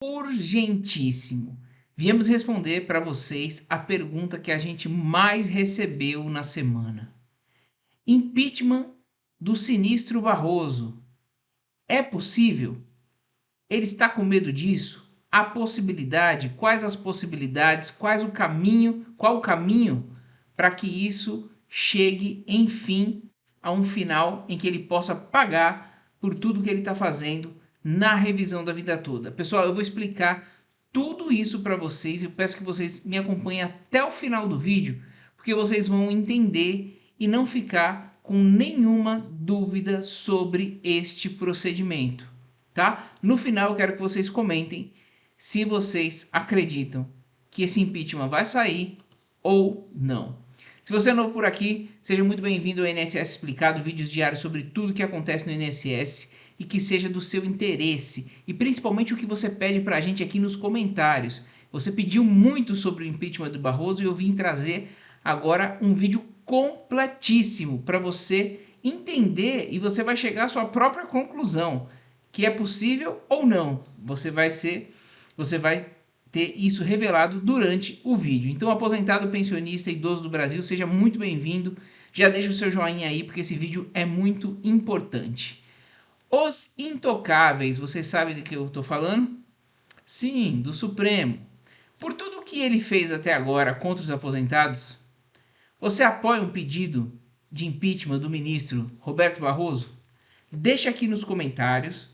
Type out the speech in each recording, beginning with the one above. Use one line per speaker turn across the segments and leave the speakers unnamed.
Urgentíssimo. Viemos responder para vocês a pergunta que a gente mais recebeu na semana. Impeachment do sinistro Barroso. É possível? Ele está com medo disso? A possibilidade? Quais as possibilidades? Qual o caminho para que isso chegue, enfim, a um final em que ele possa pagar por tudo que ele está fazendo na revisão da vida toda. Pessoal, eu vou explicar tudo isso para vocês. Eu peço que vocês me acompanhem até o final do vídeo, porque vocês vão entender e não ficar com nenhuma dúvida sobre este procedimento, tá? No final eu quero que vocês comentem se vocês acreditam que esse impeachment vai sair ou não. Se você é novo por aqui, seja muito bem-vindo ao INSS Explicado, vídeos diários sobre tudo que acontece no INSS e que seja do seu interesse, e principalmente o que você pede para a gente aqui nos comentários. Você pediu muito sobre o impeachment do Barroso e eu vim trazer agora um vídeo completíssimo para você entender, e você vai chegar à sua própria conclusão, que é possível ou não. Você vai ter isso revelado durante o vídeo. Então, aposentado, pensionista, idoso do Brasil, seja muito bem-vindo. Já deixa o seu joinha aí, porque esse vídeo é muito importante. Os intocáveis, você sabe do que eu estou falando? Sim, do Supremo. Por tudo que ele fez até agora contra os aposentados, você apoia um pedido de impeachment do ministro Roberto Barroso? Deixa aqui nos comentários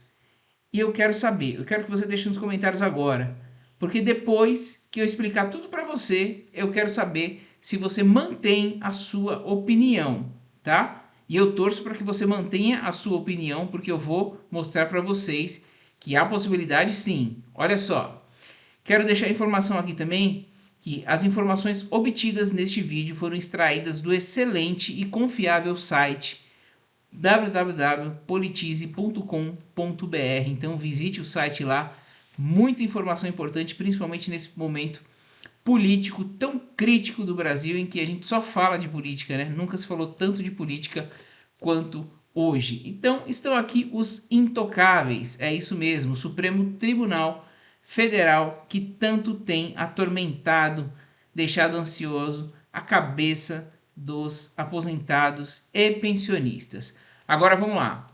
e eu quero saber. Eu quero que você deixe nos comentários agora, porque depois que eu explicar tudo para você, eu quero saber se você mantém a sua opinião, tá? E eu torço para que você mantenha a sua opinião, porque eu vou mostrar para vocês que há possibilidade sim. Olha só, quero deixar a informação aqui também que as informações obtidas neste vídeo foram extraídas do excelente e confiável site www.politize.com.br. Então visite o site lá, muita informação importante, principalmente nesse momento político tão crítico do Brasil, em que a gente só fala de política, né? Nunca se falou tanto de política quanto hoje. Então estão aqui os intocáveis, é isso mesmo, o Supremo Tribunal Federal, que tanto tem atormentado, deixado ansioso a cabeça dos aposentados e pensionistas. Agora vamos lá.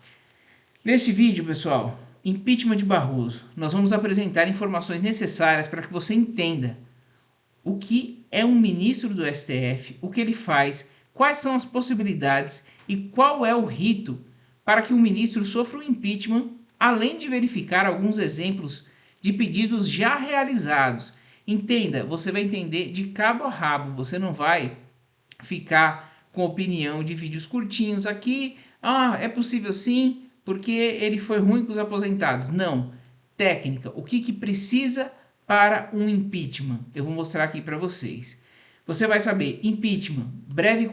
Nesse vídeo, pessoal, impeachment de Barroso, nós vamos apresentar informações necessárias para que você entenda o que é um ministro do STF, o que ele faz, quais são as possibilidades e qual é o rito para que um ministro sofra um impeachment, além de verificar alguns exemplos de pedidos já realizados. Entenda, você vai entender de cabo a rabo, você não vai ficar com opinião de vídeos curtinhos aqui. Ah, é possível sim, porque ele foi ruim com os aposentados. Não. Técnica, o que precisa para um impeachment? Eu vou mostrar aqui para vocês. Você vai saber impeachment, breve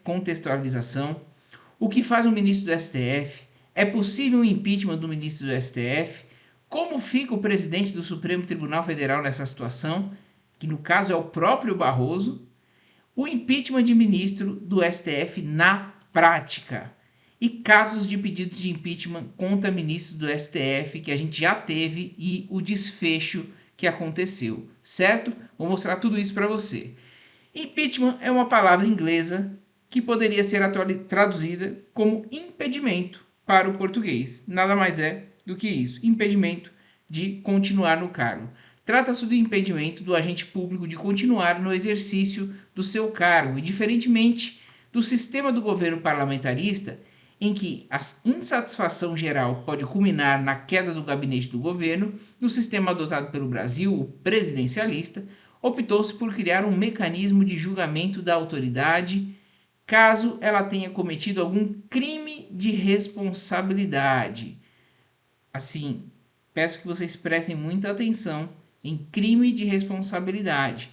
contextualização, o que faz um ministro do STF, é possível um impeachment do ministro do STF, como fica o presidente do Supremo Tribunal Federal nessa situação, que no caso é o próprio Barroso, o impeachment de ministro do STF na prática e casos de pedidos de impeachment contra ministro do STF que a gente já teve e o desfecho que aconteceu, certo? Vou mostrar tudo isso para você. Impeachment é uma palavra inglesa que poderia ser traduzida como impedimento para o português. Nada mais é do que isso, impedimento de continuar no cargo. Trata-se do impedimento do agente público de continuar no exercício do seu cargo, e diferentemente do sistema do governo parlamentarista, em que a insatisfação geral pode culminar na queda do gabinete do governo, no sistema adotado pelo Brasil, o presidencialista, optou-se por criar um mecanismo de julgamento da autoridade caso ela tenha cometido algum crime de responsabilidade. Assim, peço que vocês prestem muita atenção em crime de responsabilidade.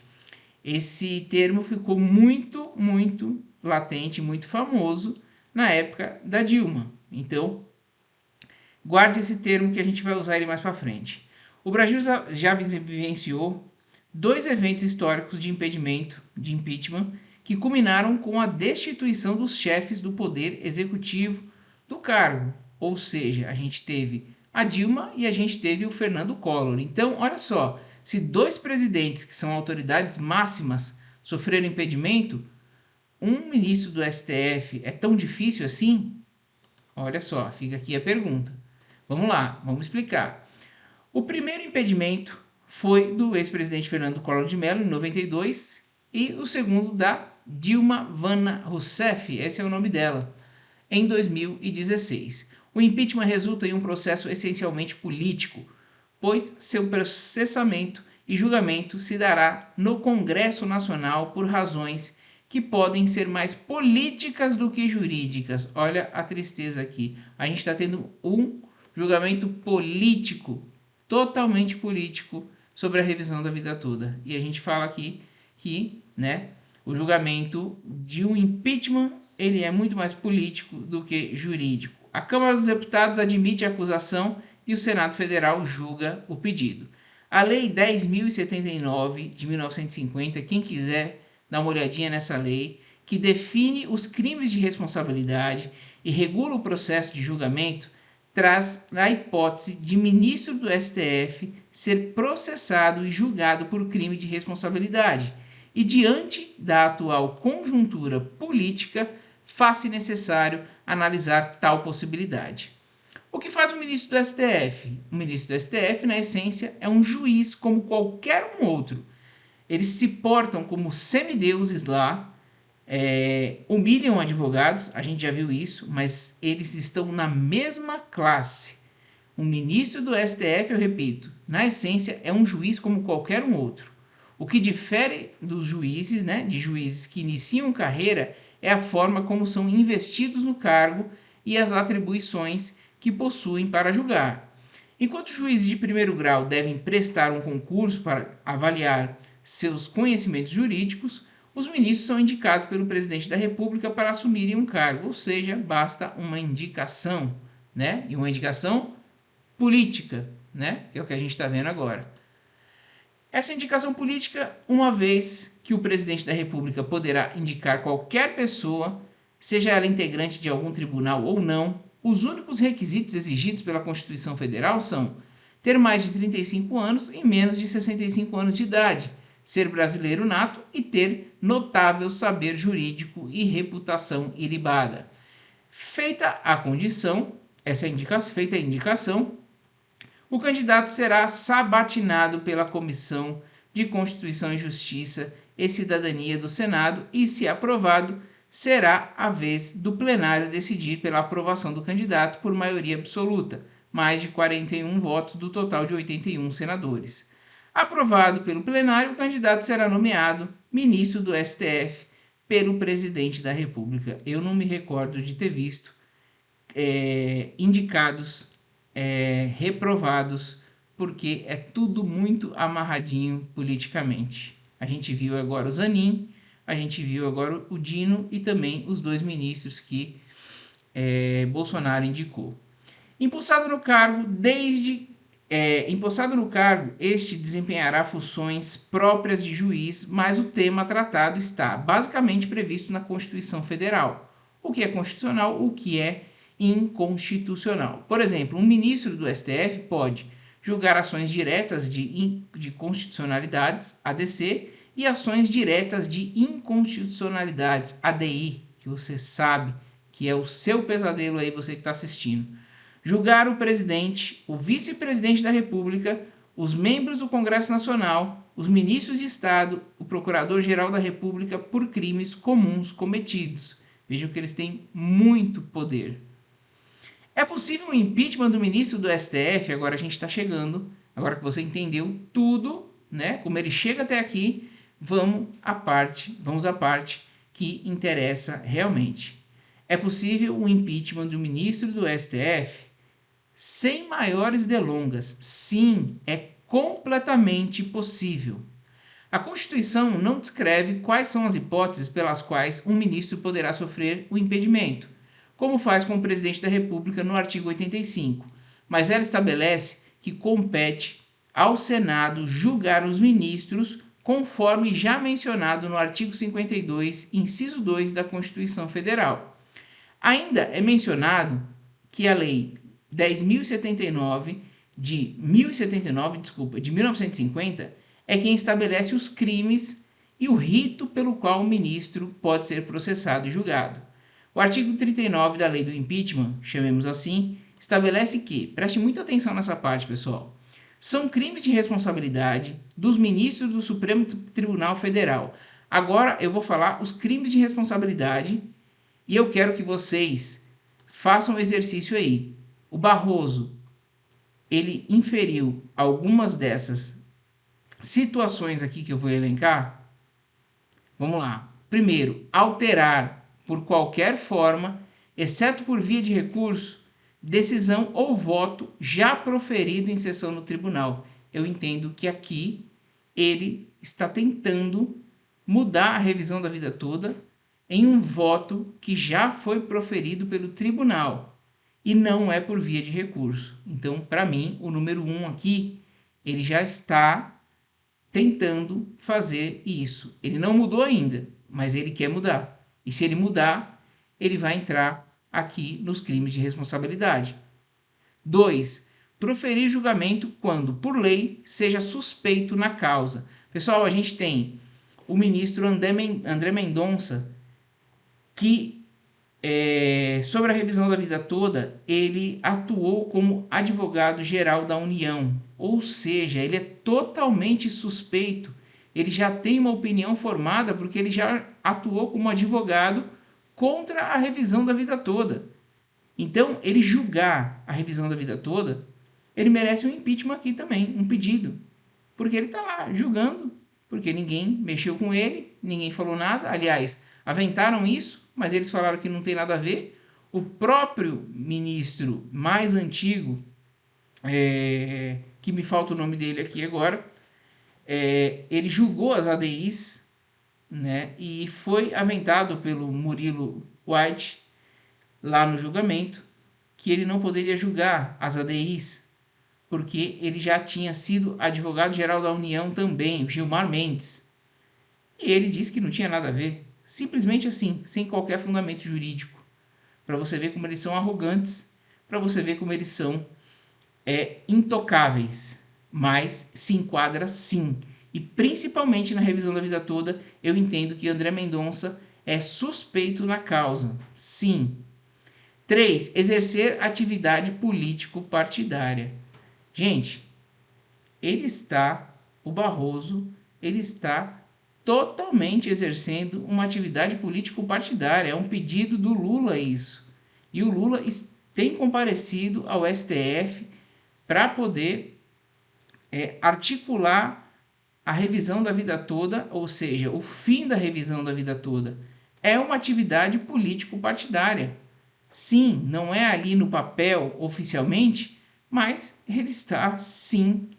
Esse termo ficou muito latente, muito famoso na época da Dilma. Então, guarde esse termo que a gente vai usar ele mais para frente. O Brasil já vivenciou 2 eventos históricos de impedimento, de impeachment, que culminaram com a destituição dos chefes do poder executivo do cargo. Ou seja, a gente teve a Dilma e a gente teve o Fernando Collor. Então, olha só, se dois presidentes que são autoridades máximas sofreram impedimento, um ministro do STF é tão difícil assim? Olha só, fica aqui a pergunta. Vamos lá, vamos explicar. O primeiro impedimento foi do ex-presidente Fernando Collor de Mello, em 92, e o segundo da Dilma Vana Rousseff, esse é o nome dela, em 2016. O impeachment resulta em um processo essencialmente político, pois seu processamento e julgamento se dará no Congresso Nacional por razões que podem ser mais políticas do que jurídicas. Olha a tristeza aqui. A gente está tendo um julgamento político, totalmente político, sobre a revisão da vida toda. E a gente fala aqui que, né, o julgamento de um impeachment ele é muito mais político do que jurídico. A Câmara dos Deputados admite a acusação e o Senado Federal julga o pedido. A Lei 10.079 de 1950, quem quiser dar uma olhadinha nessa lei, que define os crimes de responsabilidade e regula o processo de julgamento, traz a hipótese de ministro do STF ser processado e julgado por crime de responsabilidade. E diante da atual conjuntura política, faz-se necessário analisar tal possibilidade. O que faz o ministro do STF? O ministro do STF, na essência, é um juiz como qualquer um outro. Eles se portam como semideuses lá, humilham advogados, a gente já viu isso, mas eles estão na mesma classe. O ministro do STF, eu repito, na essência, é um juiz como qualquer um outro. O que difere dos juízes, né, de juízes que iniciam carreira, é a forma como são investidos no cargo e as atribuições que possuem para julgar. Enquanto os juízes de primeiro grau devem prestar um concurso para avaliar seus conhecimentos jurídicos, os ministros são indicados pelo presidente da República para assumirem um cargo, ou seja, basta uma indicação, né? E uma indicação política, né? Que é o que a gente está vendo agora. Essa indicação política, uma vez que o presidente da República poderá indicar qualquer pessoa, seja ela integrante de algum tribunal ou não, os únicos requisitos exigidos pela Constituição Federal são ter mais de 35 anos e menos de 65 anos de idade, ser brasileiro nato e ter notável saber jurídico e reputação ilibada. Feita a condição, feita a indicação, o candidato será sabatinado pela Comissão de Constituição e Justiça e Cidadania do Senado e, se aprovado, será a vez do plenário decidir pela aprovação do candidato por maioria absoluta, mais de 41 votos do total de 81 senadores. Aprovado pelo plenário, o candidato será nomeado ministro do STF pelo presidente da República. Eu não me recordo de ter visto indicados reprovados, porque é tudo muito amarradinho politicamente. A gente viu agora o Zanin, a gente viu agora o Dino e também os dois ministros que Bolsonaro indicou. Empossado no cargo, este desempenhará funções próprias de juiz, mas o tema tratado está basicamente previsto na Constituição Federal. O que é constitucional, o que é inconstitucional. Por exemplo, um ministro do STF pode julgar ações diretas de constitucionalidades, ADC, e ações diretas de inconstitucionalidades, ADI, que você sabe que é o seu pesadelo aí, você que está assistindo. Julgar o presidente, o vice-presidente da República, os membros do Congresso Nacional, os ministros de Estado, o Procurador-Geral da República por crimes comuns cometidos. Vejam que eles têm muito poder. É possível o impeachment do ministro do STF? Agora a gente está chegando, agora que você entendeu tudo, né? Como ele chega até aqui, vamos à parte que interessa realmente. É possível o impeachment do ministro do STF? Sem maiores delongas, sim, é completamente possível. A Constituição não descreve quais são as hipóteses pelas quais um ministro poderá sofrer o impedimento, como faz com o presidente da República no artigo 85, mas ela estabelece que compete ao Senado julgar os ministros conforme já mencionado no artigo 52, inciso 2 da Constituição Federal. Ainda é mencionado que a Lei 10.079 de 1079, desculpa, de 1950, é quem estabelece os crimes e o rito pelo qual o ministro pode ser processado e julgado. O artigo 39 da lei do impeachment, chamemos assim, estabelece que, preste muita atenção nessa parte, pessoal, são crimes de responsabilidade dos ministros do Supremo Tribunal Federal. Agora eu vou falar os crimes de responsabilidade e eu quero que vocês façam o exercício aí. O Barroso, ele inferiu algumas dessas situações aqui que eu vou elencar. Vamos lá. Primeiro, alterar por qualquer forma, exceto por via de recurso, decisão ou voto já proferido em sessão no tribunal. Eu entendo que aqui ele está tentando mudar a revisão da vida toda em um voto que já foi proferido pelo tribunal e não é por via de recurso. Então, para mim, o número 1 aqui, ele já está tentando fazer isso. Ele não mudou ainda, mas ele quer mudar. E se ele mudar, ele vai entrar aqui nos crimes de responsabilidade. 2. Proferir julgamento quando, por lei, seja suspeito na causa. Pessoal, a gente tem o ministro André Mendonça, que, sobre a revisão da vida toda, ele atuou como advogado-geral da União. Ou seja, ele é totalmente suspeito. Ele já tem uma opinião formada porque ele já atuou como advogado contra a revisão da vida toda. Então, ele julgar a revisão da vida toda, ele merece um impeachment aqui também, um pedido. Porque ele está lá julgando, porque ninguém mexeu com ele, ninguém falou nada. Aliás, aventaram isso, mas eles falaram que não tem nada a ver. O próprio ministro mais antigo, que me falta o nome dele aqui agora, ele julgou as ADIs, né, e foi aventado pelo Murilo White, lá no julgamento, que ele não poderia julgar as ADIs, porque ele já tinha sido advogado-geral da União também, Gilmar Mendes. E ele disse que não tinha nada a ver, simplesmente assim, sem qualquer fundamento jurídico. Para você ver como eles são arrogantes, para você ver como eles são intocáveis, mas se enquadra sim. E principalmente na revisão da vida toda, eu entendo que André Mendonça é suspeito na causa, sim. 3. Exercer atividade político-partidária. Gente, o Barroso, ele está totalmente exercendo uma atividade político-partidária. É um pedido do Lula isso. E o Lula tem comparecido ao STF para poder articular a revisão da vida toda, ou seja, o fim da revisão da vida toda. É uma atividade político-partidária. Sim, não é ali no papel oficialmente, mas ele está sim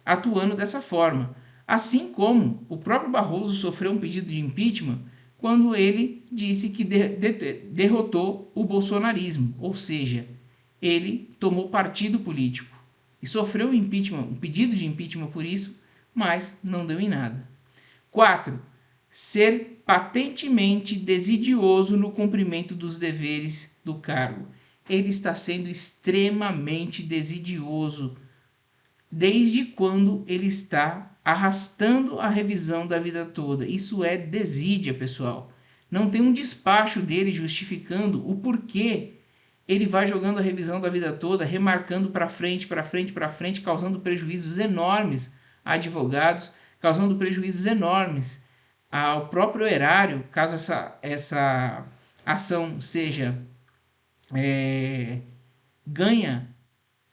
atuando dessa forma. Assim como o próprio Barroso sofreu um pedido de impeachment quando ele disse que derrotou o bolsonarismo, ou seja, ele tomou partido político e sofreu um pedido de impeachment por isso, mas não deu em nada. 4. Ser patentemente desidioso no cumprimento dos deveres do cargo. Ele está sendo extremamente desidioso desde quando ele está arrastando a revisão da vida toda. Isso é desídia, pessoal. Não tem um despacho dele justificando o porquê ele vai jogando a revisão da vida toda, remarcando para frente, causando prejuízos enormes a advogados, causando prejuízos enormes ao próprio erário, caso essa ação seja ganha,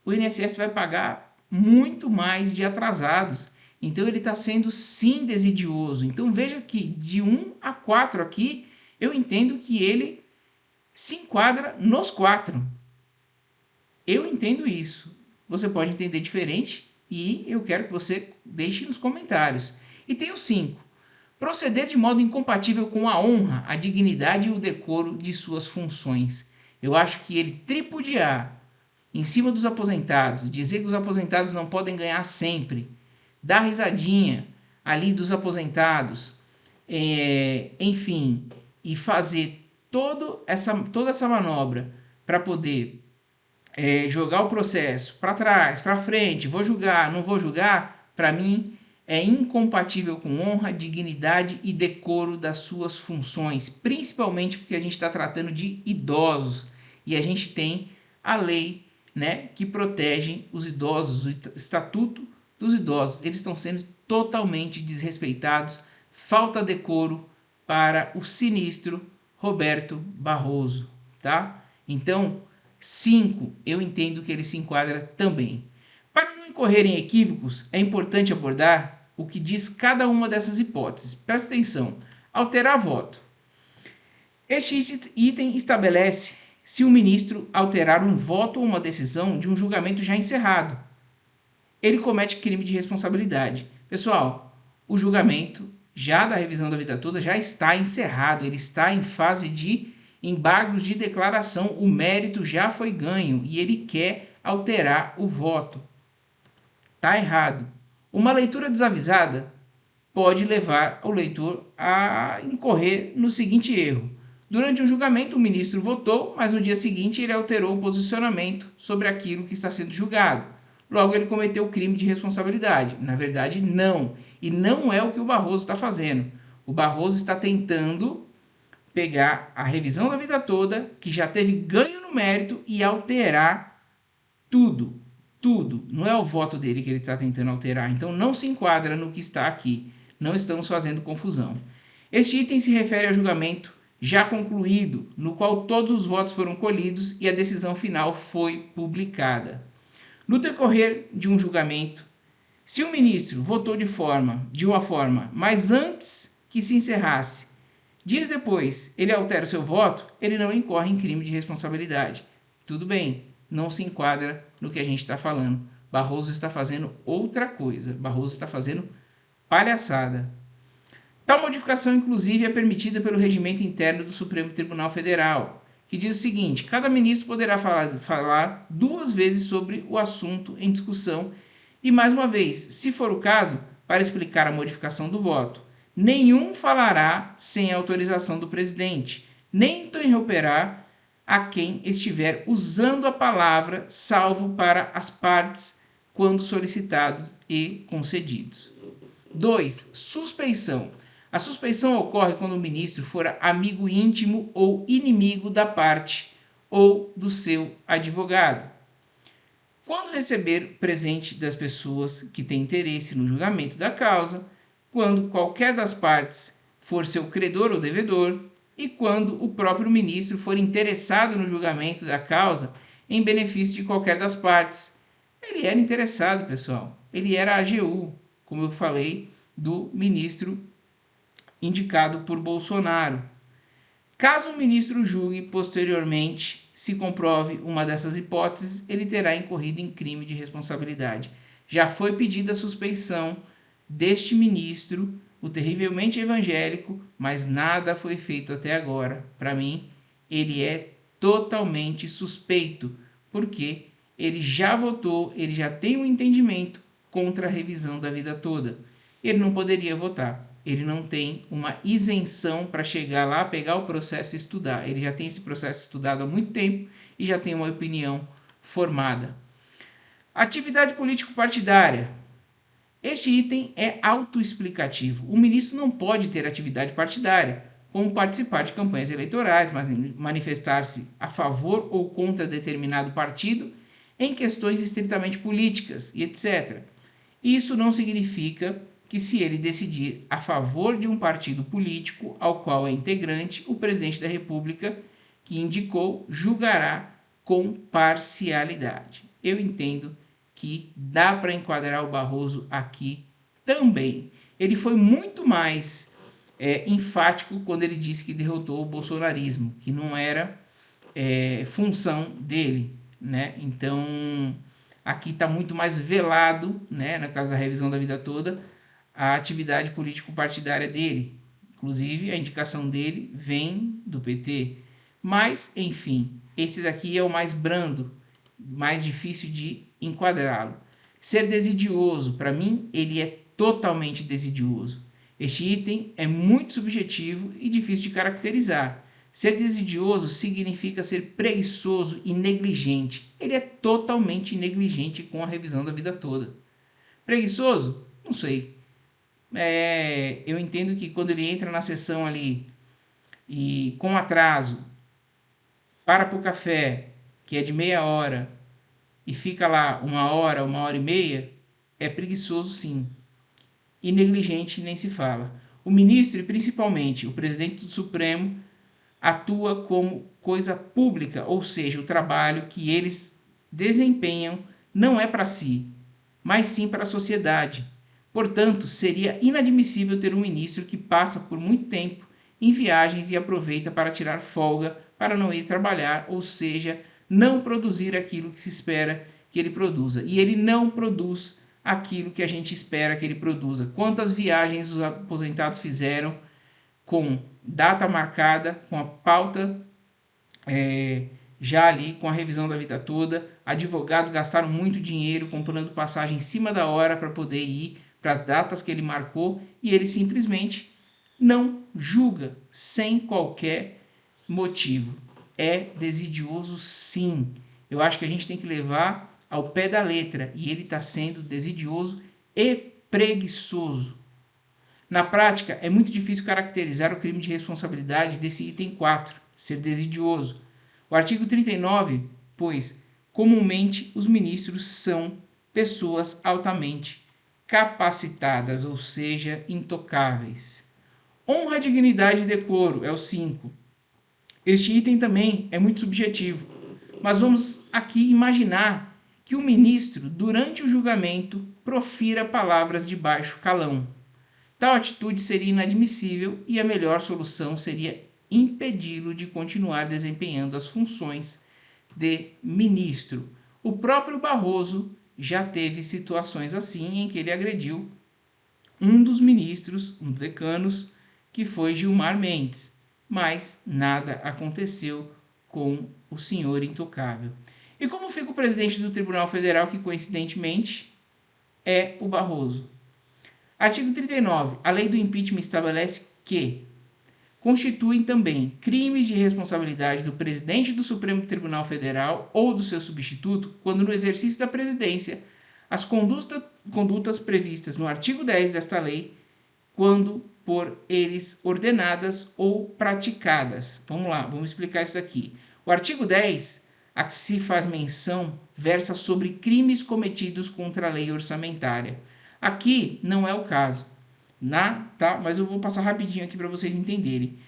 o INSS vai pagar muito mais de atrasados. Então ele está sendo sim desidioso. Então veja que de 1 a 4 aqui, eu entendo que ele se enquadra nos 4. Eu entendo isso. Você pode entender diferente e eu quero que você deixe nos comentários. E tem o 5. Proceder de modo incompatível com a honra, a dignidade e o decoro de suas funções. Eu acho que ele tripudiar em cima dos aposentados, dizer que os aposentados não podem ganhar sempre, dar risadinha ali dos aposentados, enfim, e fazer toda essa manobra para poder jogar o processo para trás, para frente, vou julgar, não vou julgar, para mim é incompatível com honra, dignidade e decoro das suas funções, principalmente porque a gente está tratando de idosos e a gente tem a lei, né, que protege os idosos, o Estatuto dos Idosos. Eles estão sendo totalmente desrespeitados, falta decoro para o sinistro Roberto Barroso, tá? Então, 5, eu entendo que ele se enquadra também. Para não incorrer em equívocos, é importante abordar o que diz cada uma dessas hipóteses. Presta atenção. Alterar voto. Este item estabelece se o ministro alterar um voto ou uma decisão de um julgamento já encerrado. Ele comete crime de responsabilidade. Pessoal, o julgamento já da revisão da vida toda já está encerrado. Ele está em fase de embargos de declaração. O mérito já foi ganho e ele quer alterar o voto. Está errado. Uma leitura desavisada pode levar o leitor a incorrer no seguinte erro. Durante um julgamento, o ministro votou, mas no dia seguinte ele alterou o posicionamento sobre aquilo que está sendo julgado. Logo, ele cometeu o crime de responsabilidade. Na verdade, não. E não é o que o Barroso está fazendo. O Barroso está tentando pegar a revisão da vida toda, que já teve ganho no mérito, e alterar tudo. Tudo. Não é o voto dele que ele está tentando alterar. Então, não se enquadra no que está aqui. Não estamos fazendo confusão. Este item se refere ao julgamento já concluído, no qual todos os votos foram colhidos e a decisão final foi publicada. No decorrer de um julgamento, se o ministro votou de uma forma, mas antes que se encerrasse, dias depois ele altera o seu voto, ele não incorre em crime de responsabilidade. Tudo bem, não se enquadra no que a gente está falando. Barroso está fazendo outra coisa. Barroso está fazendo palhaçada. Tal modificação, inclusive, é permitida pelo regimento interno do Supremo Tribunal Federal, que diz o seguinte: cada ministro poderá falar 2 vezes sobre o assunto em discussão e, mais uma vez, se for o caso, para explicar a modificação do voto. Nenhum falará sem autorização do presidente, nem interromperá a quem estiver usando a palavra, salvo para as partes, quando solicitados e concedidos. 2. Suspeição. A suspeição ocorre quando o ministro for amigo íntimo ou inimigo da parte ou do seu advogado. Quando receber presente das pessoas que têm interesse no julgamento da causa, quando qualquer das partes for seu credor ou devedor, e quando o próprio ministro for interessado no julgamento da causa em benefício de qualquer das partes. Ele era interessado, pessoal. Ele era AGU, como eu falei, do ministro indicado por Bolsonaro. Caso o ministro julgue posteriormente, se comprove uma dessas hipóteses, ele terá incorrido em crime de responsabilidade. Já foi pedida a suspeição deste ministro, o terrivelmente evangélico, mas nada foi feito até agora. Para mim, ele é totalmente suspeito, porque ele já votou, ele já tem um entendimento contra a revisão da vida toda. Ele não poderia votar. Ele não tem uma isenção para chegar lá, pegar o processo e estudar. Ele já tem esse processo estudado há muito tempo e já tem uma opinião formada. Atividade político-partidária. Este item é autoexplicativo. O ministro não pode ter atividade partidária, como participar de campanhas eleitorais, manifestar-se a favor ou contra determinado partido em questões estritamente políticas e etc. Isso não significa que, se ele decidir a favor de um partido político ao qual é integrante, o presidente da República que indicou julgará com parcialidade. Eu entendo que dá para enquadrar o Barroso aqui também. Ele foi muito mais enfático quando ele disse que derrotou o bolsonarismo, que não era função dele, né? Então, aqui está muito mais velado, né, na caso da revisão da vida toda, a atividade político-partidária dele. Inclusive, a indicação dele vem do PT. Mas, enfim, esse daqui é o mais brando, mais difícil de enquadrá-lo. Ser desidioso, para mim, ele é totalmente desidioso. Este item é muito subjetivo e difícil de caracterizar. Ser desidioso significa ser preguiçoso e negligente. Ele é totalmente negligente com a revisão da vida toda. Preguiçoso? Não sei. Eu entendo que quando ele entra na sessão ali e com atraso, para o café, que é de meia hora, e fica lá 1 hora, 1 hora e meia, é preguiçoso sim. E negligente nem se fala. O ministro e principalmente o presidente do Supremo atua como coisa pública, ou seja, o trabalho que eles desempenham não é para si, mas sim para a sociedade. Portanto, seria inadmissível ter um ministro que passa por muito tempo em viagens e aproveita para tirar folga para não ir trabalhar, ou seja, não produzir aquilo que se espera que ele produza. E ele não produz aquilo que a gente espera que ele produza. Quantas viagens os aposentados fizeram com data marcada, com a pauta já ali, com a revisão da vida toda. Advogados gastaram muito dinheiro comprando passagem em cima da hora para poder ir para as datas que ele marcou e ele simplesmente não julga sem qualquer motivo. É desidioso sim. Eu acho que a gente tem que levar ao pé da letra e ele está sendo desidioso e preguiçoso. Na prática, é muito difícil caracterizar o crime de responsabilidade desse item 4, ser desidioso. O artigo 39, pois, comumente os ministros são pessoas altamente capacitadas, ou seja, intocáveis. Honra, dignidade e decoro é o 5. Este item também é muito subjetivo, mas vamos aqui imaginar que o ministro, durante o julgamento, profira palavras de baixo calão. Tal atitude seria inadmissível e a melhor solução seria impedi-lo de continuar desempenhando as funções de ministro. O próprio Barroso já teve situações assim em que ele agrediu um dos ministros, um dos decanos, que foi Gilmar Mendes, mas nada aconteceu com o senhor intocável. E como fica o presidente do Tribunal Federal, que coincidentemente é o Barroso? Artigo 39. A lei do impeachment estabelece que constituem também crimes de responsabilidade do presidente do Supremo Tribunal Federal ou do seu substituto quando no exercício da presidência as condutas previstas no artigo 10 desta lei, quando por eles ordenadas ou praticadas. Vamos lá, vamos explicar isso daqui. O artigo 10, a que se faz menção, versa sobre crimes cometidos contra a lei orçamentária. Aqui não é o caso, tá? Mas eu vou passar rapidinho aqui para vocês entenderem.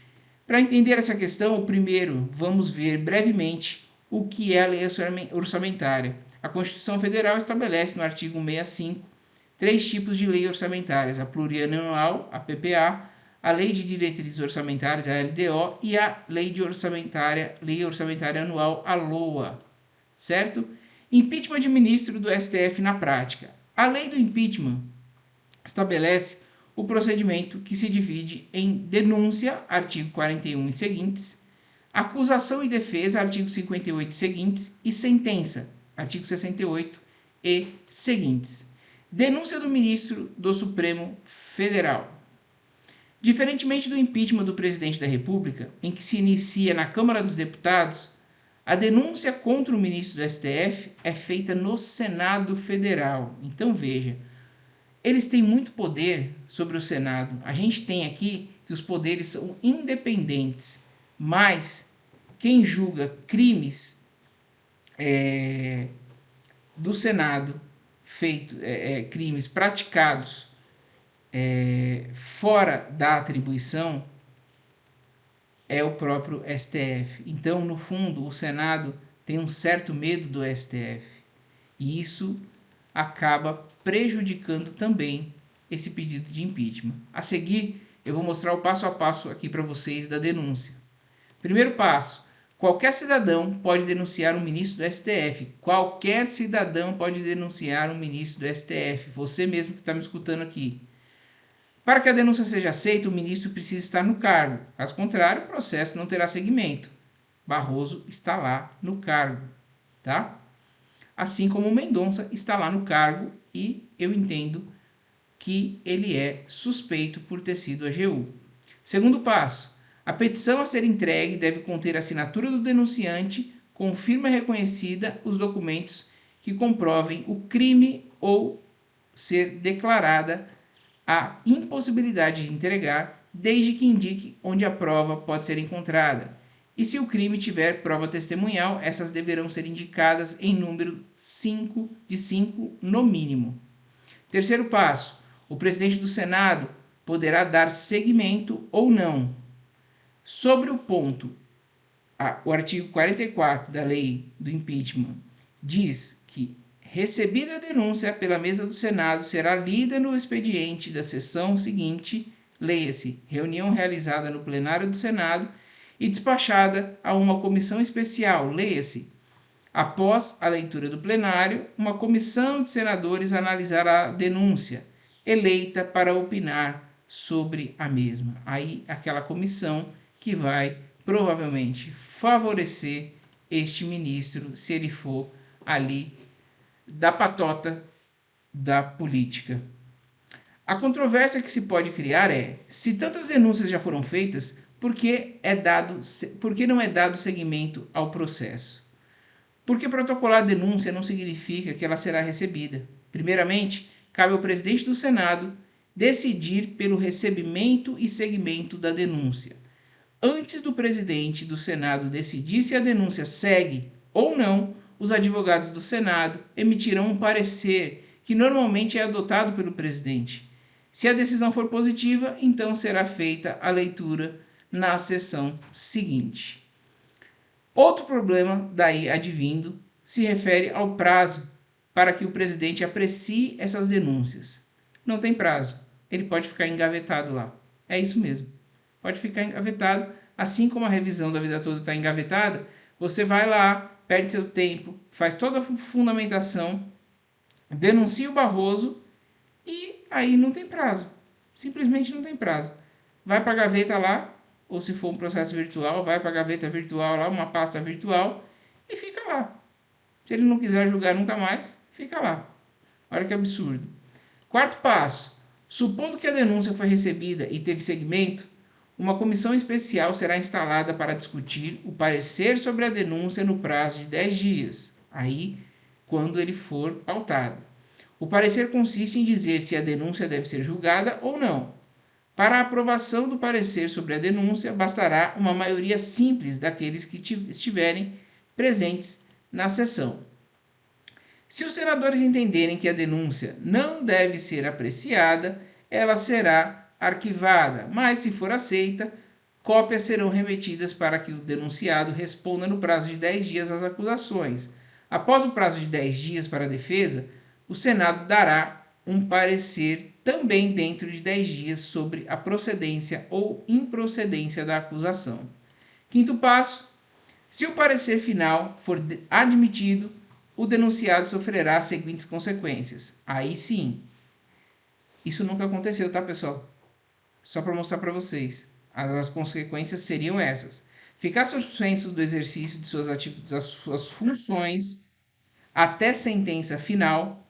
Para entender essa questão, primeiro vamos ver brevemente o que é a lei orçamentária. A Constituição Federal estabelece no artigo 65 3 tipos de lei orçamentárias: a plurianual, a PPA, a Lei de Diretrizes Orçamentárias, a LDO, e a Lei Orçamentária Anual, a LOA, certo? Impeachment de ministro do STF na prática. A lei do impeachment estabelece o procedimento que se divide em denúncia, artigo 41 e seguintes, acusação e defesa, artigo 58 e seguintes, e sentença, artigo 68 e seguintes. Denúncia do ministro do Supremo Federal. Diferentemente do impeachment do presidente da República, em que se inicia na Câmara dos Deputados, a denúncia contra o ministro do STF é feita no Senado Federal. Então veja, eles têm muito poder sobre o Senado. A gente tem aqui que os poderes são independentes, mas quem julga crimes do Senado, crimes praticados fora da atribuição, é o próprio STF. Então, no fundo, o Senado tem um certo medo do STF. E isso acaba prejudicando também esse pedido de impeachment. A seguir, eu vou mostrar o passo a passo aqui para vocês da denúncia. Primeiro passo: qualquer cidadão pode denunciar um ministro do STF. Qualquer cidadão pode denunciar um ministro do STF. Você mesmo que está me escutando aqui. Para que a denúncia seja aceita, o ministro precisa estar no cargo. Caso contrário, o processo não terá seguimento. Barroso está lá no cargo, tá? Assim como o Mendonça está lá no cargo e eu entendo que ele é suspeito por ter sido AGU. Segundo passo: A petição a ser entregue deve conter a assinatura do denunciante, com firma reconhecida, os documentos que comprovem o crime ou ser declarada a impossibilidade de entregar, desde que indique onde a prova pode ser encontrada. E se o crime tiver prova testemunhal, essas deverão ser indicadas em número 5 no mínimo. Terceiro passo, o presidente do Senado poderá dar seguimento ou não. Sobre o ponto, o artigo 44 da lei do impeachment diz que, recebida a denúncia pela mesa do Senado, será lida no expediente da sessão seguinte, leia-se, reunião realizada no plenário do Senado, e despachada a uma comissão especial, leia-se, após a leitura do plenário, uma comissão de senadores analisará a denúncia, eleita para opinar sobre a mesma. Aí, aquela comissão que vai provavelmente favorecer este ministro, se ele for ali da patota da política. A controvérsia que se pode criar é, se tantas denúncias já foram feitas, por que não é dado seguimento ao processo? Porque protocolar denúncia não significa que ela será recebida. Primeiramente, cabe ao presidente do Senado decidir pelo recebimento e seguimento da denúncia. Antes do presidente do Senado decidir se a denúncia segue ou não, os advogados do Senado emitirão um parecer que normalmente é adotado pelo presidente. Se a decisão for positiva, então será feita a leitura na sessão seguinte. Outro problema daí advindo se refere ao prazo para que o presidente aprecie essas denúncias. Não tem prazo, ele pode ficar engavetado lá. É isso mesmo, pode ficar engavetado, assim como a revisão da vida toda está engavetada, você vai lá, perde seu tempo, faz toda a fundamentação, denuncia o Barroso e aí não tem prazo, simplesmente não tem prazo. Vai para a gaveta lá, ou se for um processo virtual, vai para a gaveta virtual lá, uma pasta virtual, e fica lá. Se ele não quiser julgar nunca mais, fica lá. Olha que absurdo. Quarto passo. Supondo que a denúncia foi recebida e teve seguimento, uma comissão especial será instalada para discutir o parecer sobre a denúncia no prazo de 10 dias, aí quando ele for pautado. O parecer consiste em dizer se a denúncia deve ser julgada ou não. Para a aprovação do parecer sobre a denúncia, bastará uma maioria simples daqueles que estiverem presentes na sessão. Se os senadores entenderem que a denúncia não deve ser apreciada, ela será arquivada, mas se for aceita, cópias serão remetidas para que o denunciado responda no prazo de 10 dias às acusações. Após o prazo de 10 dias para a defesa, o Senado dará um parecer também dentro de 10 dias sobre a procedência ou improcedência da acusação. Quinto passo, se o parecer final for admitido, o denunciado sofrerá as seguintes consequências. Aí sim, isso nunca aconteceu, tá, pessoal? Só para mostrar para vocês. As consequências seriam essas. Ficar suspenso do exercício de suas funções até sentença final,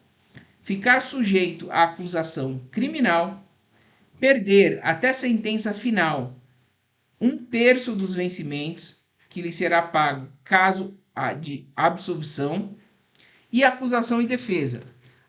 ficar sujeito à acusação criminal, perder até sentença final 1/3 dos vencimentos que lhe será pago caso de absolvição, e acusação e defesa.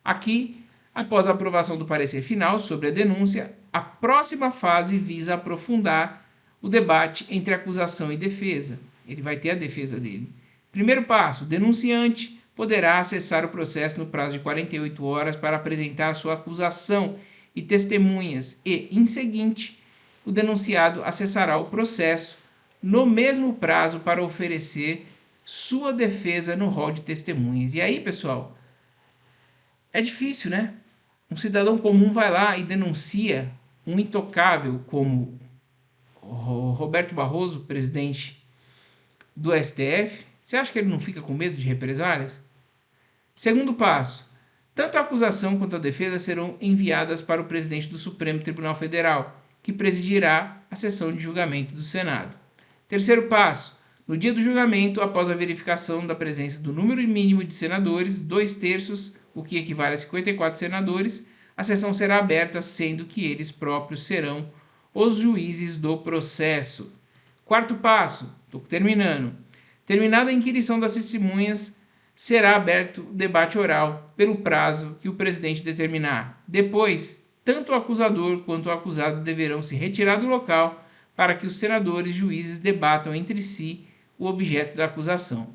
Aqui, após a aprovação do parecer final sobre a denúncia, a próxima fase visa aprofundar o debate entre acusação e defesa. Ele vai ter a defesa dele. Primeiro passo, o denunciante poderá acessar o processo no prazo de 48 horas para apresentar sua acusação e testemunhas e, em seguinte, o denunciado acessará o processo no mesmo prazo para oferecer sua defesa no rol de testemunhas. E aí, pessoal, é difícil, né? Um cidadão comum vai lá e denuncia um intocável como o Roberto Barroso, presidente do STF. Você acha que ele não fica com medo de represálias? Segundo passo, tanto a acusação quanto a defesa serão enviadas para o presidente do Supremo Tribunal Federal, que presidirá a sessão de julgamento do Senado. Terceiro passo, no dia do julgamento, após a verificação da presença do número mínimo de senadores, 2/3, o que equivale a 54 senadores, a sessão será aberta, sendo que eles próprios serão os juízes do processo. Quarto passo, estou terminando. Terminada a inquirição das testemunhas, será aberto o debate oral pelo prazo que o presidente determinar. Depois, tanto o acusador quanto o acusado deverão se retirar do local para que os senadores e juízes debatam entre si o objeto da acusação.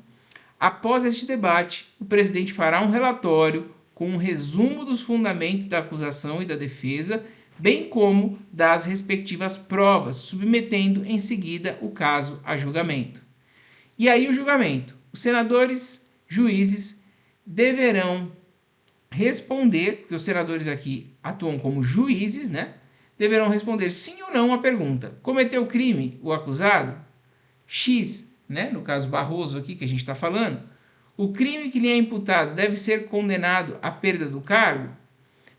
Após este debate, o presidente fará um relatório com um resumo dos fundamentos da acusação e da defesa, bem como das respectivas provas, submetendo em seguida o caso a julgamento. E aí o julgamento. Os senadores, juízes, deverão responder, porque os senadores aqui atuam como juízes, né? Deverão responder sim ou não à pergunta. Cometeu crime o acusado? X, né? No caso Barroso aqui que a gente está falando. O crime que lhe é imputado deve ser condenado à perda do cargo?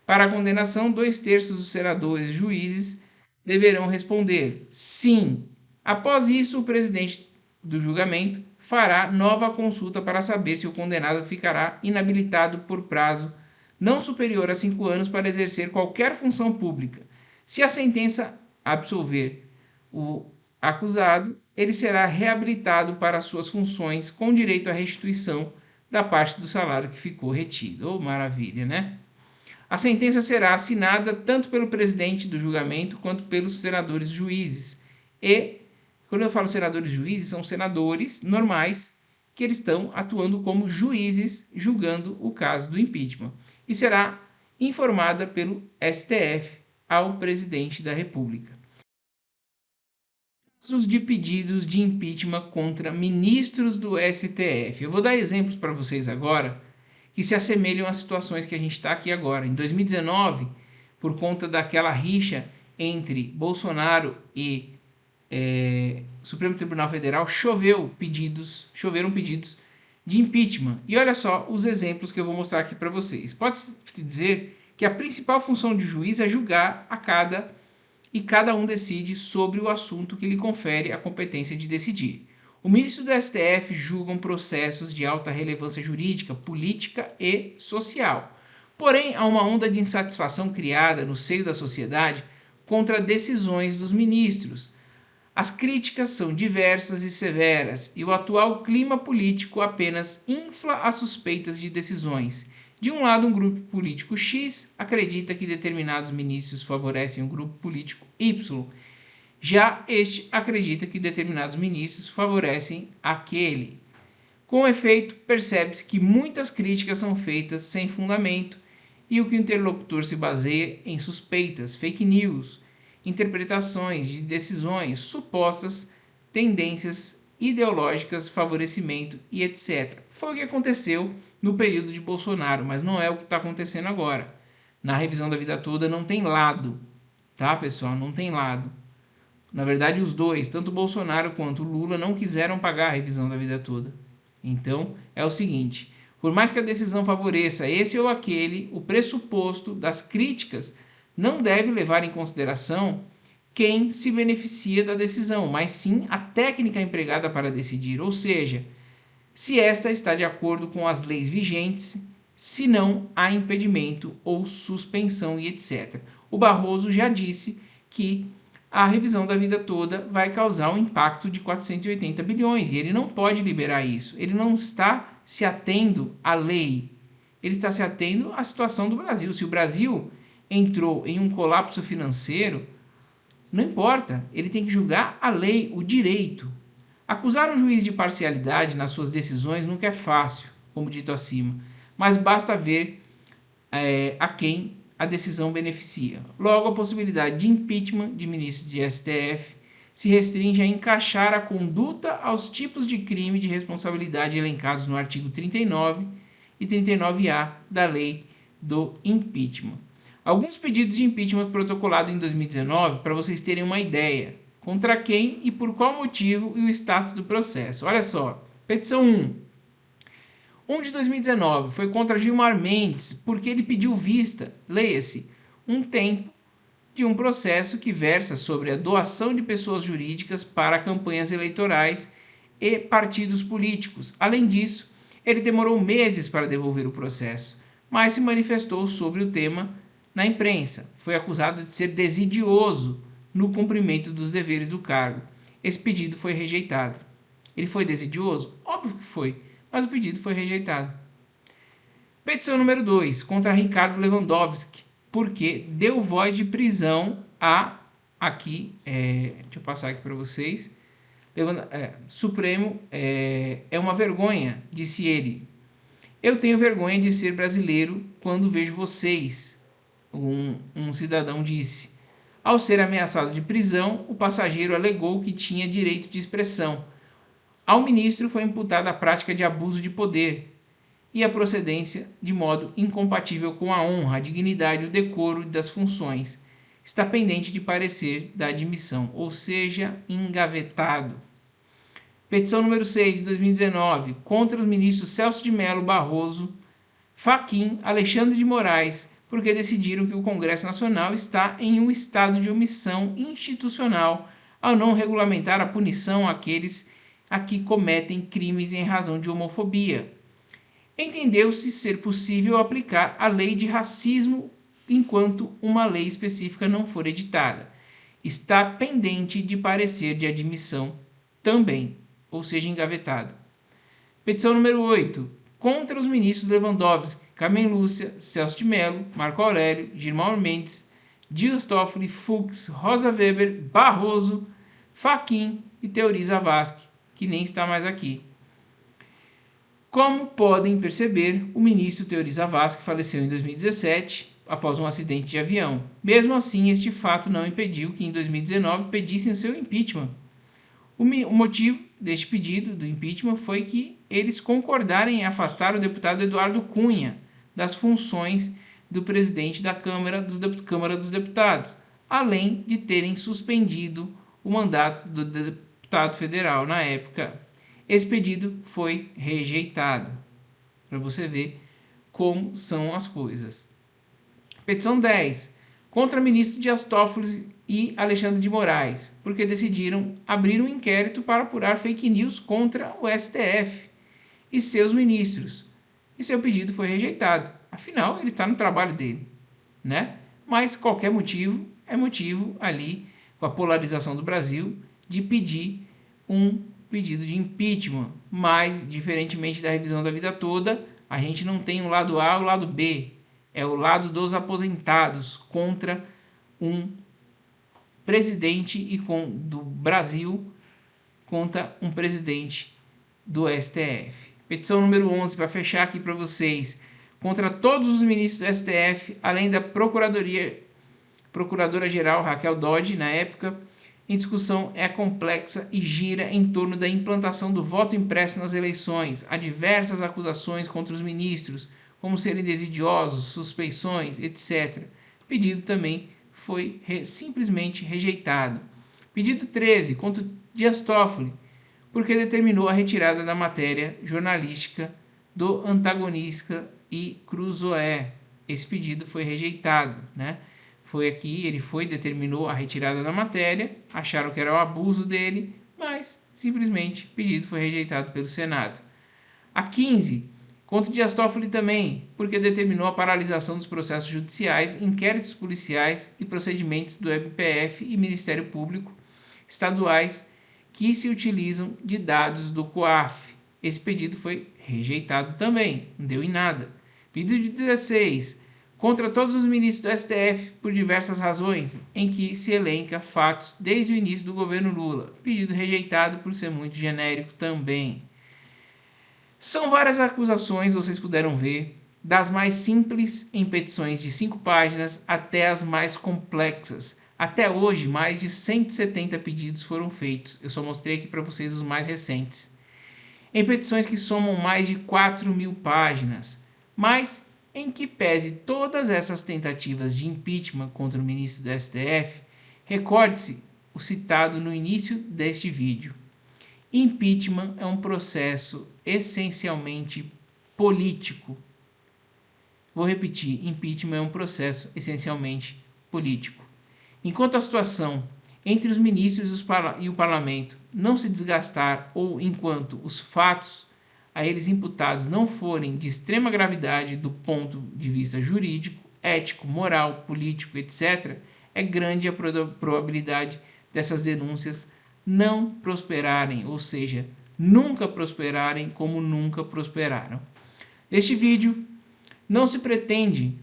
Para a condenação, 2/3 dos senadores e juízes deverão responder sim. Após isso, o presidente do julgamento fará nova consulta para saber se o condenado ficará inabilitado por prazo não superior a 5 anos para exercer qualquer função pública. Se a sentença absolver o acusado, ele será reabilitado para suas funções com direito à restituição da parte do salário que ficou retido. Oh, maravilha, né? A sentença será assinada tanto pelo presidente do julgamento quanto pelos senadores juízes. E, quando eu falo senadores juízes, são senadores normais que eles estão atuando como juízes julgando o caso do impeachment. E será informada pelo STF ao presidente da República. Casos de pedidos de impeachment contra ministros do STF. Eu vou dar exemplos para vocês agora que se assemelham às situações que a gente está aqui agora. Em 2019, por conta daquela rixa entre Bolsonaro e Supremo Tribunal Federal, choveram pedidos de impeachment. E olha só os exemplos que eu vou mostrar aqui para vocês. Pode-se dizer que a principal função de juiz é julgar e cada um decide sobre o assunto que lhe confere a competência de decidir. O ministro do STF julgam processos de alta relevância jurídica, política e social. Porém, há uma onda de insatisfação criada no seio da sociedade contra decisões dos ministros. As críticas são diversas e severas, e o atual clima político apenas infla as suspeitas de decisões. De um lado, um grupo político X acredita que determinados ministros favorecem o grupo político Y. Já este acredita que determinados ministros favorecem aquele. Com efeito, percebe-se que muitas críticas são feitas sem fundamento e o que o interlocutor se baseia em suspeitas, fake news, interpretações de decisões, supostas tendências ideológicas, favorecimento e etc. Foi o que aconteceu no período de Bolsonaro, mas não é o que está acontecendo agora. Na revisão da vida toda não tem lado, tá, pessoal? Não tem lado. Na verdade, os dois, tanto o Bolsonaro quanto o Lula, não quiseram pagar a revisão da vida toda. Então, é o seguinte, por mais que a decisão favoreça esse ou aquele, o pressuposto das críticas não deve levar em consideração quem se beneficia da decisão, mas sim a técnica empregada para decidir, ou seja, se esta está de acordo com as leis vigentes, se não há impedimento ou suspensão e etc. O Barroso já disse que a revisão da vida toda vai causar um impacto de 480 bilhões e ele não pode liberar isso. Ele não está se atendo à lei, ele está se atendo à situação do Brasil. Se o Brasil entrou em um colapso financeiro, não importa, ele tem que julgar a lei, o direito. Acusar um juiz de parcialidade nas suas decisões nunca é fácil, como dito acima, mas basta ver a quem a decisão beneficia. Logo, a possibilidade de impeachment de ministro de STF se restringe a encaixar a conduta aos tipos de crime de responsabilidade elencados no artigo 39 e 39A da lei do impeachment. Alguns pedidos de impeachment protocolados em 2019, para vocês terem uma ideia, contra quem e por qual motivo e o status do processo. Olha só, petição 1 de 2019 foi contra Gilmar Mendes, porque ele pediu vista, leia-se, um tempo de um processo que versa sobre a doação de pessoas jurídicas para campanhas eleitorais e partidos políticos. Além disso, ele demorou meses para devolver o processo, mas se manifestou sobre o tema na imprensa. Foi acusado de ser desidioso no cumprimento dos deveres do cargo. esse pedido foi rejeitado. Ele foi desidioso? Óbvio que foi, mas o pedido foi rejeitado. Petição número 2, contra Ricardo Lewandowski, porque deu voz de prisão a, aqui, deixa eu passar aqui para vocês, Supremo é uma vergonha, disse ele. Eu tenho vergonha de ser brasileiro quando vejo vocês, um cidadão disse. Ao ser ameaçado de prisão, o passageiro alegou que tinha direito de expressão. Ao ministro foi imputada a prática de abuso de poder e a procedência de modo incompatível com a honra, a dignidade e o decoro das funções. Está pendente de parecer da admissão, ou seja, engavetado. Petição número 6, de 2019, contra os ministros Celso de Mello, Barroso, Fachin, Alexandre de Moraes, porque decidiram que o Congresso Nacional está em um estado de omissão institucional ao não regulamentar a punição àqueles a que cometem crimes em razão de homofobia. Entendeu-se ser possível aplicar a lei de racismo enquanto uma lei específica não for editada. Está pendente de parecer de admissão também, ou seja, engavetado. Petição número 8. Contra os ministros Lewandowski, Carmen Lúcia, Celso de Mello, Marco Aurélio, Gilmar Mendes, Dias Toffoli, Fux, Rosa Weber, Barroso, Fachin e Teori Zavascki, que nem está mais aqui. Como podem perceber, o ministro Teori Zavascki faleceu em 2017 após um acidente de avião. Mesmo assim, este fato não impediu que em 2019 pedissem o seu impeachment. O motivo deste pedido do impeachment foi que eles concordarem em afastar o deputado Eduardo Cunha das funções do presidente da Câmara dos Deputados, além de terem suspendido o mandato do deputado federal na época. Esse pedido foi rejeitado, para você ver como são as coisas. Petição 10. Contra o ministro Dias Toffoli e Alexandre de Moraes, porque decidiram abrir um inquérito para apurar fake news contra o STF e seus ministros. E seu pedido foi rejeitado. Afinal, ele está no trabalho dele, né? Mas qualquer motivo é motivo ali, com a polarização do Brasil, de pedir um pedido de impeachment. Mas, diferentemente da revisão da vida toda, a gente não tem o lado A e o lado B. É o lado dos aposentados contra um presidente do Brasil contra um presidente do STF. Petição número 11, para fechar aqui para vocês. Contra todos os ministros do STF, além da Procuradora-Geral Raquel Dodge, na época, em discussão é complexa e gira em torno da implantação do voto impresso nas eleições. Há diversas acusações contra os ministros, como serem desidiosos, suspeições, etc. O pedido também foi simplesmente rejeitado. Pedido 13, contra Dias Toffoli, porque determinou a retirada da matéria jornalística do antagonista e Cruzoé. Esse pedido foi rejeitado, né? Determinou a retirada da matéria, acharam que era o abuso dele, mas simplesmente o pedido foi rejeitado pelo Senado. A 15, contra Dias Toffoli também, porque determinou a paralisação dos processos judiciais, inquéritos policiais e procedimentos do MPF e Ministério Público estaduais que se utilizam de dados do COAF. Esse pedido foi rejeitado também, não deu em nada. Pedido de 16, contra todos os ministros do STF por diversas razões, em que se elenca fatos desde o início do governo Lula. Pedido rejeitado por ser muito genérico também. São várias acusações, vocês puderam ver, das mais simples em petições de 5 páginas até as mais complexas. Até hoje, mais de 170 pedidos foram feitos. Eu só mostrei aqui para vocês os mais recentes. Em petições que somam mais de 4.000 páginas, mas em que pese todas essas tentativas de impeachment contra o ministro do STF, recorde-se o citado no início deste vídeo. Impeachment é um processo essencialmente político. Vou repetir, impeachment é um processo essencialmente político. Enquanto a situação entre os ministros e o parlamento não se desgastar ou enquanto os fatos a eles imputados não forem de extrema gravidade do ponto de vista jurídico, ético, moral, político, etc., é grande a probabilidade dessas denúncias não prosperarem, ou seja, nunca prosperarem como nunca prosperaram. Este vídeo não se pretende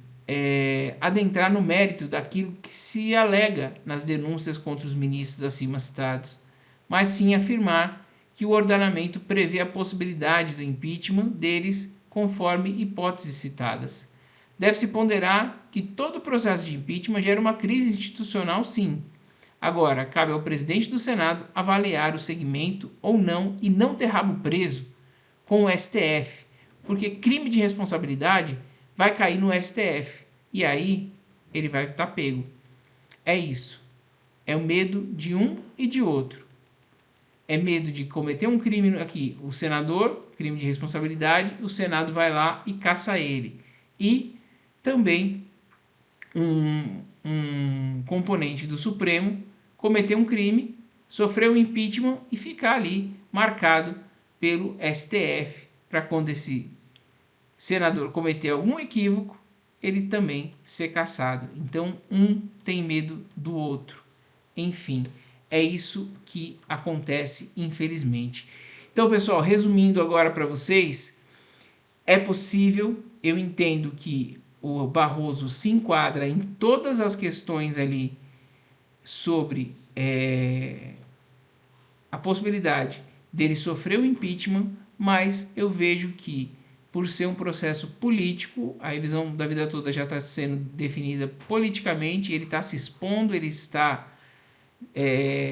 adentrar no mérito daquilo que se alega nas denúncias contra os ministros acima citados, mas sim afirmar que o ordenamento prevê a possibilidade do impeachment deles conforme hipóteses citadas. Deve-se ponderar que todo processo de impeachment gera uma crise institucional, sim. Agora, cabe ao presidente do Senado avaliar o segmento ou não e não ter rabo preso com o STF, porque crime de responsabilidade vai cair no STF e aí ele vai estar pego. É isso. É o medo de um e de outro. É medo de cometer um crime aqui, o senador, crime de responsabilidade, o Senado vai lá e caça ele. E também um componente do Supremo cometer um crime, sofrer um impeachment e ficar ali marcado pelo STF, para quando esse senador cometer algum equívoco, ele também ser cassado. Então, um tem medo do outro. Enfim, é isso que acontece, infelizmente. Então, pessoal, resumindo agora para vocês, é possível, eu entendo que o Barroso se enquadra em todas as questões ali sobre a possibilidade dele sofrer o impeachment, mas eu vejo que, por ser um processo político, a revisão da vida toda já está sendo definida politicamente, ele está se expondo, ele está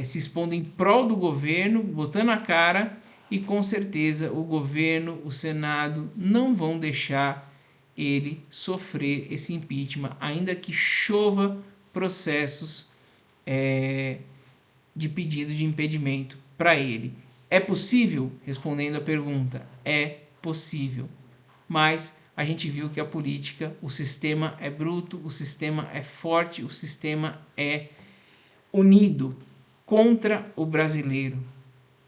se expondo em prol do governo, botando a cara, e com certeza o governo, o Senado não vão deixar ele sofrer esse impeachment, ainda que chova processos de pedido de impedimento para ele. É possível? Respondendo a pergunta, é possível. Mas a gente viu que a política, o sistema é bruto, o sistema é forte, o sistema é unido contra o brasileiro,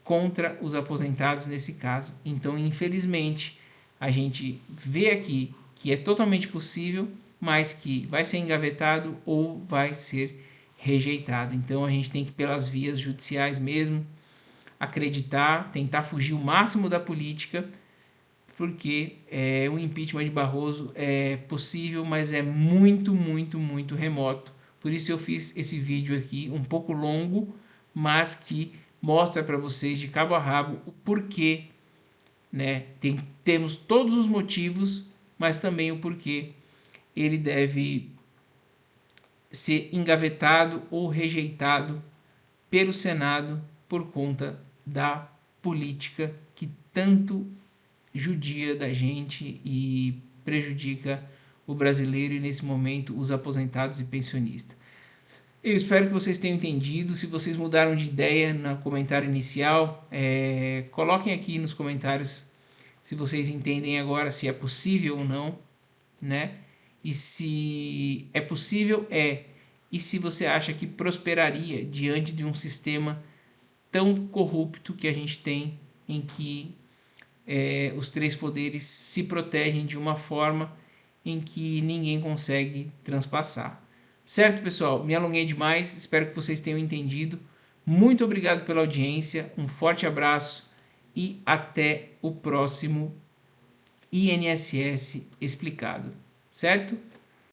contra os aposentados nesse caso. Então, infelizmente, a gente vê aqui que é totalmente possível, mas que vai ser engavetado ou vai ser rejeitado. Então, a gente tem que ir pelas vias judiciais mesmo, acreditar, tentar fugir o máximo da política, porque o impeachment de Barroso é possível, mas é muito, muito, muito remoto. Por isso eu fiz esse vídeo aqui, um pouco longo, mas que mostra para vocês de cabo a rabo o porquê, né? Temos todos os motivos, mas também o porquê ele deve ser engavetado ou rejeitado pelo Senado por conta da política que tanto judia da gente e prejudica o brasileiro e, nesse momento, os aposentados e pensionistas. Eu espero que vocês tenham entendido. Se vocês mudaram de ideia no comentário inicial, coloquem aqui nos comentários se vocês entendem agora se é possível ou não, né? E se é possível, e se você acha que prosperaria diante de um sistema tão corrupto que a gente tem, em que os três poderes se protegem de uma forma em que ninguém consegue transpassar. Certo, pessoal? Me alonguei demais, espero que vocês tenham entendido. Muito obrigado pela audiência, um forte abraço e até o próximo INSS Explicado. Certo?